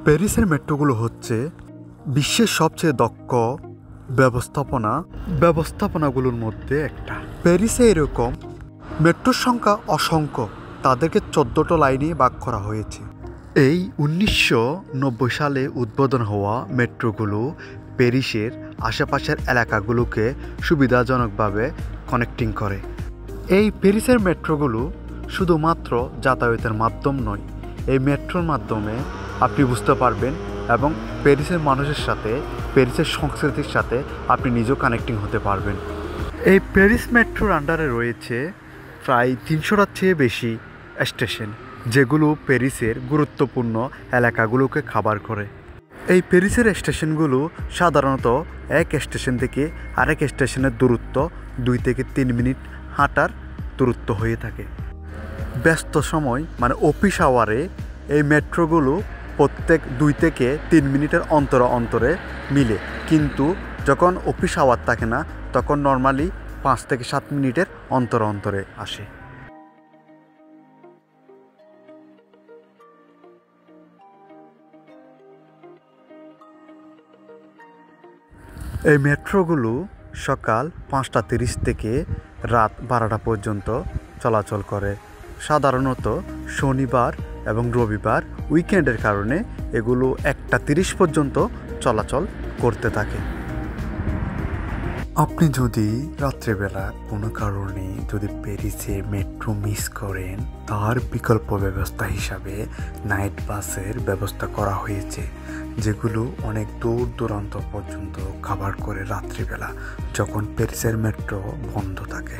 প্যারিসের মেট্রোগুলো হচ্ছে বিশ্বের সবচেয়ে দক্ষ ব্যবস্থাপনাগুলোর মধ্যে একটা। প্যারিসে এরকম মেট্রোর সংখ্যা অসংখ্য, তাদেরকে 14টা লাইনে ভাগ করা হয়েছে। এই 1990 সালে উদ্বোধন হওয়া মেট্রোগুলো প্যারিসের আশেপাশের এলাকাগুলোকে সুবিধাজনকভাবে কানেক্টিং করে। এই প্যারিসের মেট্রোগুলো শুধুমাত্র যাতায়াতের মাধ্যম নয়, এই মেট্রোর মাধ্যমে আপনি বুঝতে পারবেন এবং প্যারিসের মানুষের সাথে, প্যারিসের সংস্কৃতির সাথে আপনি নিজেও কানেক্টিং হতে পারবেন। এই প্যারিস মেট্রোর আন্ডারে রয়েছে প্রায় 300টার চেয়ে বেশি স্টেশন, যেগুলো প্যারিসের গুরুত্বপূর্ণ এলাকাগুলোকে কভার করে। এই প্যারিসের স্টেশনগুলো সাধারণত এক স্টেশন থেকে আরেক স্টেশনের দূরত্ব 2 থেকে 3 মিনিট হাঁটার দূরত্ব হয়ে থাকে। ব্যস্ত সময় মানে অফিস আওয়ারে এই মেট্রোগুলো প্রত্যেক 2 থেকে 3 মিনিটের অন্তরে মিলে, কিন্তু যখন অফিস আওয়ার থাকে না তখন নর্মালি 5 থেকে 7 মিনিটের অন্তরে আসে। এই মেট্রোগুলো সকাল 5:30 থেকে রাত 12টা পর্যন্ত চলাচল করে। সাধারণত শনিবার এবং রবিবার উইকেন্ডের কারণে এগুলো 1:30 পর্যন্ত চলাচল করতে থাকে। আপনি যদি রাত্রেবেলা কোনো কারণে যদি প্যারিসে মেট্রো মিস করেন, তার বিকল্প ব্যবস্থা হিসাবে নাইট বাসের ব্যবস্থা করা হয়েছে, যেগুলো অনেক দূর দূরান্ত পর্যন্ত কভার করে রাত্রিবেলা, যখন প্যারিসের মেট্রো বন্ধ থাকে।